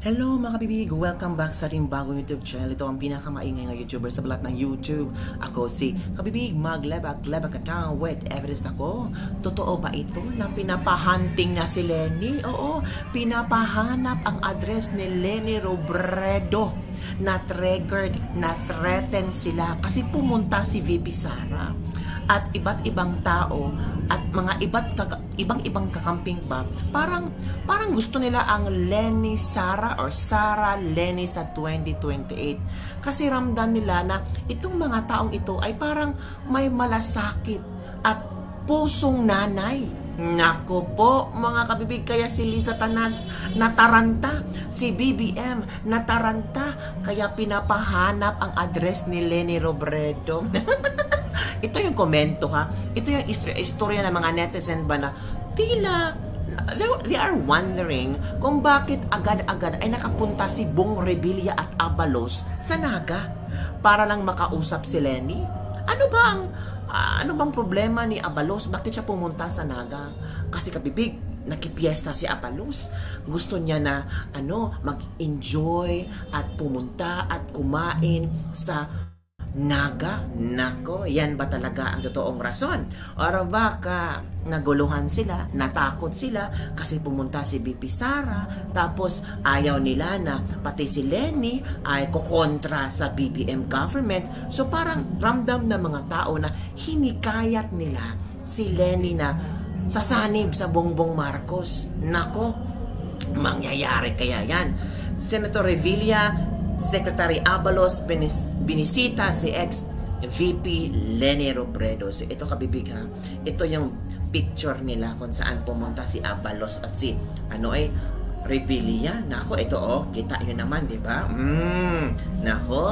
Hello mga kabibig! Welcome back sa ating bagong YouTube channel. Ito ang pinakamaingay ng YouTuber sa balat ng YouTube. Ako si Kabibig, maglebak-lebak katang with evidence ako. Totoo ba ito na pinapahunting na si Lenny? Oo, pinapahanap ang address ni Lenny Robredo. Na-triggered, na-threaten sila kasi pumunta si VP Sara. At iba't ibang tao at mga ibang kakamping pa, parang gusto nila ang Lenny Sara or Sara Lenny sa 2028 kasi ramdam nila na itong mga taong ito ay parang may malasakit at pusong nanay. Nako po mga kabibig, kaya si Liza Tanas nataranta, si BBM nataranta, kaya pinapahanap ang address ni Lenny Robredo. Ito yung komento ha. Ito yung istorya ng mga netizen ba na tila they are wondering kung bakit agad-agad ay nakapunta si Bong Revilla at Abalos sa Naga para lang makausap si Lenny. Ano bang problema ni Abalos? Bakit siya pumunta sa Naga? Kasi kabibig, nakipiesta si Abalos. Gusto niya na mag-enjoy at pumunta at kumain sa Naga. Nako, yan ba talaga ang totoong rason? O baka naguluhan sila, natakot sila kasi pumunta si VP Sara, tapos ayaw nila na pati si Lenny ay kukontra sa BBM government. So parang ramdam ng mga tao na hinikayat nila si Lenny na sasanib sa Bongbong Marcos. Nako, mangyayari kaya yan? Senator Revilla, Secretary Abalos, binisita si ex-VP Lenny Robredo. So, ito kabibig ha. Ito yung picture nila kung saan pumunta si Abalos at si Revilla. Nako, ito kita nyo naman, di ba? Nako,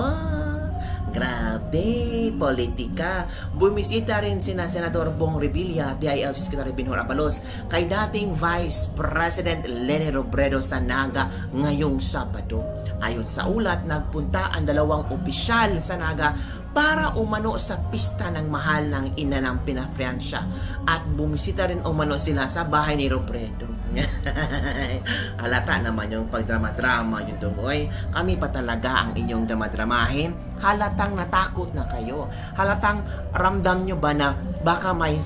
grabe, politika. Bumisita rin sina Senador Bong Revilla, DILG Secretary Benhur Abalos, kay dating Vice President Lenny Robredo sa Naga ngayong Sabado. Ayon sa ulat, nagpunta ang dalawang opisyal sa Naga para umano sa pista ng mahal ng ina ng pinafransya at bumisita rin umano sila sa bahay ni Robredo. Halata naman yung pagdrama-drama yung tungoy. Kami pa talaga ang inyong drama-dramahin. Halatang natakot na kayo. Halatang ramdam nyo ba na baka may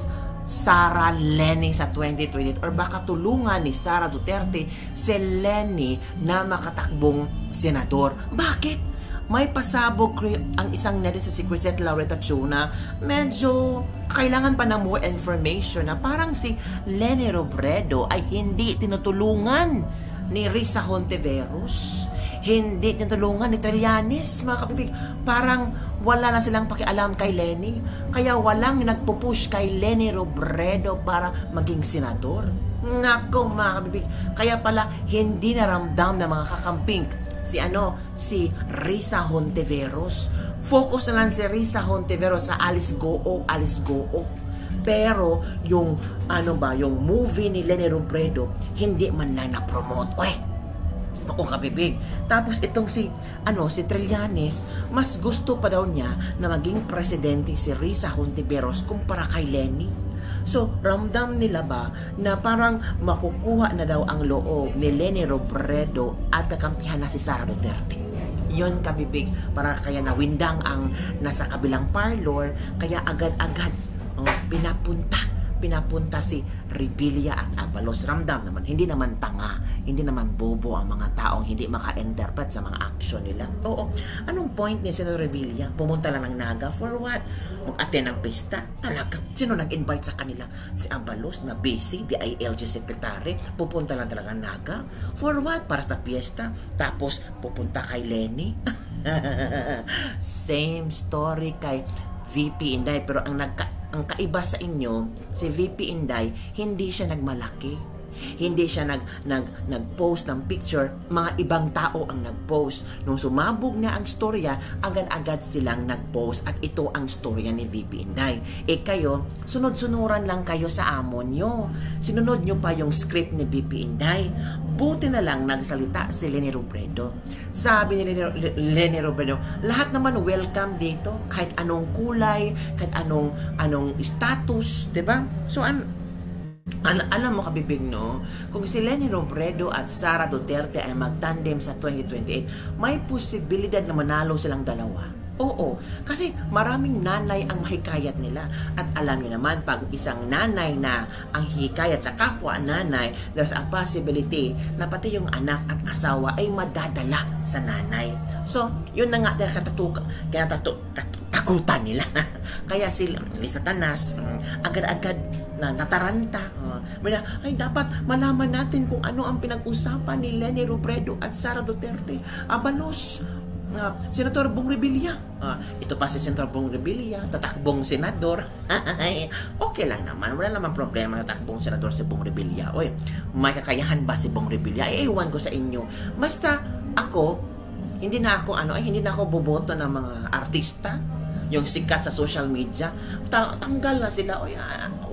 Sara Lenny sa 2028 or baka tulungan ni Sara Duterte si Lenny na makatakbong senador. Bakit? May pasabog ang isang netizen si Crisette Laureta Chuna. Medyo kailangan pa ng more information na parang si Lenny Robredo ay hindi tinutulungan ni Risa Hontiveros, hindi tinutulungan ni Trillanes, mga kapibig. Parang wala na silang pakialam kay Lenny, kaya walang nagpupush kay Lenny Robredo para maging senador. Nako mga kabibig, kaya pala hindi naramdam ng mga kakamping si Risa Hontiveros. Focus na lang si Risa Hontiveros sa Alice Goo. Pero yung yung movie ni Lenny Robredo hindi man lang na-promote. Ako kabibig. Tapos itong si Trillanes, mas gusto pa daw niya na maging presidente si Risa Hontiveros kumpara kay Lenny. So, ramdam nila ba na parang makukuha na daw ang loob ni Lenny Robredo at kakampihan na si Sara Duterte? Yon kabibig, para kaya nawindang ang nasa kabilang parlor, kaya agad-agad pinapunta si Revilla at Abalos. Ramdam naman, hindi naman tanga, hindi naman bobo ang mga taong hindi maka-interpret sa mga action nila. Oo, anong point ni Senator Revilla? Pumunta lang ng Naga for what? Mag-attend ng pista? Talaga, sino nag-invite sa kanila? Si Abalos na busy, DILG Secretary, pupunta lang talaga ng Naga? For what? Para sa piyesta? Tapos pupunta kay Lenny? Same story kay VP Inday, pero ang kaiba sa inyo, si VP Inday, hindi siya nagmalaki. Hindi siya nag-post ng picture, mga ibang tao ang nag-post. Nung sumabog na ang storya, agad-agad silang nag-post at ito ang storya ni VP Inday. Kayo, sunod-sunuran lang kayo sa amon nyo. Sinunod nyo pa yung script ni VP Inday. Buti na lang nagsalita si Lenny Robredo. Sabi ni Lenny Robredo, lahat naman welcome dito, kahit anong kulay, kahit anong status, 'di ba? So Alam mo kabibig, no? Kung si Leni Robredo at Sara Duterte ay magtandem sa 2028, may posibilidad na manalo silang dalawa. Oo, kasi maraming nanay ang mahikayat nila. At alam niyo naman, pag isang nanay na ang hikayat sa kapwa nanay, there's a possibility na pati yung anak at asawa ay madadala sa nanay. So, yun na nga takutan nila. Kaya si Satanas, agad-agad na nataranta. Ay, dapat malaman natin kung ano ang pinag-usapan ni Leni Robredo at Sara Duterte. Abalos, Senator Bong Revilla. Ito pa si Senator Bong Revilla, tatakbong senador. Okay lang naman, wala naman problema na tatakbong senador si Bong Revilla. Oy, may kakayahan ba si Bong Revilla? Iwan ko sa inyo. Basta ako, hindi na ako boboto ng mga artista, yung sikat sa social media. Tanggal na sila. Oy,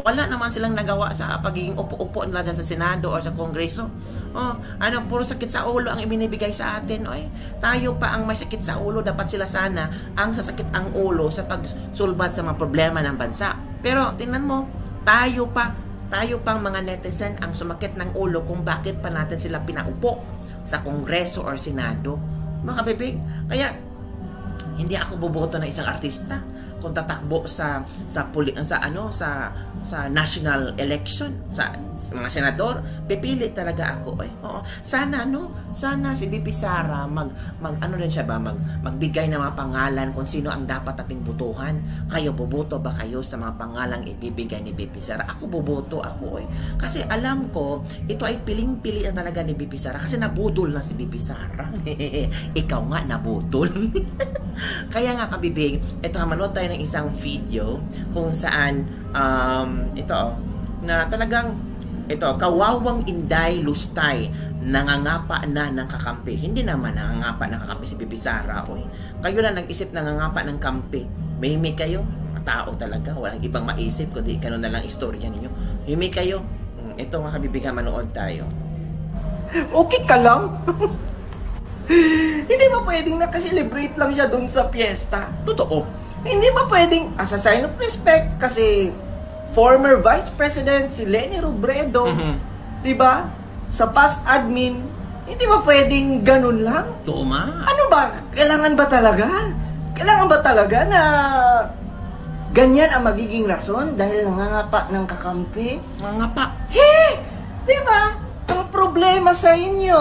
wala naman silang nagawa sa pagiging upo-upo nila dyan sa Senado o sa Kongreso. Puro sakit sa ulo ang ibinibigay sa atin. Oy, tayo pa ang may sakit sa ulo. Dapat sila sana ang sasakit ang ulo sa pagsulbat sa mga problema ng bansa. Pero tingnan mo, tayo pang mga netizen ang sumakit ng ulo kung bakit pa natin sila pinaupo sa Kongreso or Senado. Mga kabibig, kaya hindi ako boboto ng isang artista kung tatakbo sa national election sa mga senador. Pipili talaga ako. Sana si VP Sara magbigay ng mga pangalan kung sino ang dapat nating butuhan. Kayo, boboto ba kayo sa mga pangalang ibibigay ni VP Sara? Ako boboto ako. Kasi alam ko ito ay piling-pili na talaga ni VP Sara kasi nabudol na si VP Sara. Ikaw nga nabudol. Kaya nga kabibig, ito manood tayo ng isang video kung saan na talagang kawawang Inday Lustay nangangapa na ng kakampi. Hindi naman nangangapa ng kakampi si VP Sara. Kayo na nag-isip nangangapa ng kampi. May kayo, tao talaga, walang ibang maisip kundi ganun na lang istorya ninyo. May kayo. Ito nga kabibig, manood tayo. Okay ka lang? Hindi ba pwedeng nakaselebrate lang siya dun sa piyesta? Totoo. Hindi ba pwedeng as a sign of respect kasi former Vice President si Leni Robredo, di ba? Sa past admin, hindi ba pwedeng ganun lang? Tuma. Ano ba? Kailangan ba talaga na ganyan ang magiging rason dahil nangangapa ng kakampi? Nangangapa? Di ba? Ang problema sa inyo,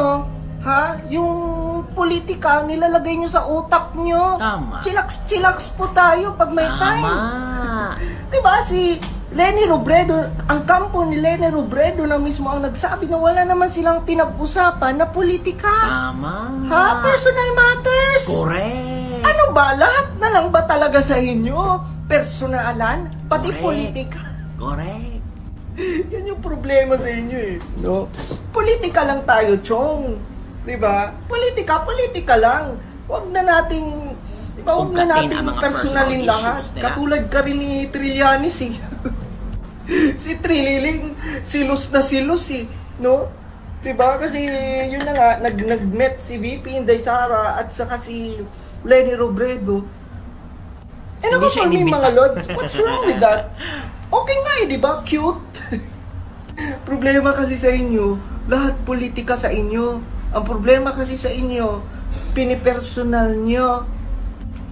yung politika nilalagay nyo sa utak nyo. Tama. Chillax po tayo pag may time. Tama. Diba si Leni Robredo, ang kampo ni Leni Robredo na mismo ang nagsabi na wala naman silang pinag-usapan na politika. Tama. Personal matters. Correct. Ano ba? Lahat na lang ba talaga sa inyo? Personalan? Pati Correct. Politika? Correct. Yan yung problema sa inyo no? Politika lang tayo, Chong. Diba? Politika lang. Huwag na nating personalin lahat. Katulad ka rin ni Trillanes si Trililing, silos na silos no? Diba? Kasi yun na nga, nag-met si VP Sara at saka si Leni Robredo. Ano for me mga lods? What's wrong with that? Okay nga diba? Cute. Problema kasi sa inyo, lahat politika sa inyo. Ang problema kasi sa inyo, pinipersonal nyo.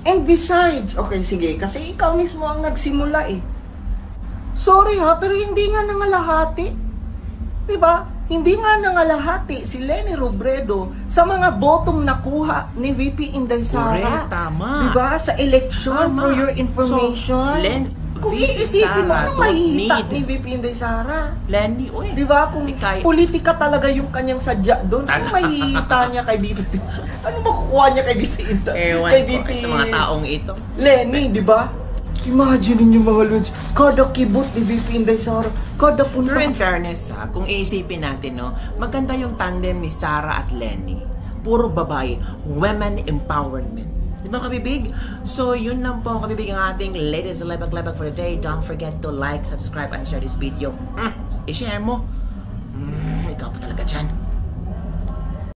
And besides, okay sige, kasi ikaw mismo ang nagsimula Sorry pero hindi nga nangalahati. Diba? Hindi nga nangalahati si Leni Robredo sa mga botong nakuha ni VP Inday Sara. Correct, tama. Diba? Sa election, tama. For your information. So, kung iisipin mo, anong mahihita ni VP Inday Sara? Lenny, di ba? Kung politika talaga yung kanyang sadya doon, anong mahihita niya kay VP? Anong makukuha niya kay VP Inday? Kay VP sa mga taong ito. Lenny, di ba? Imagine niyo mga lods, kada kibot ni VP Inday Sara, kada punta. Pero in fairness kung iisipin natin, maganda yung tandem ni Sara at Lenny. Puro babae, women empowerment. Di ba kabibig? So yun lang po kabibig ang ating latest lebak-lebak for the day. Don't forget to like, subscribe, and share this video. I-share mo. Ikaw pa talaga dyan.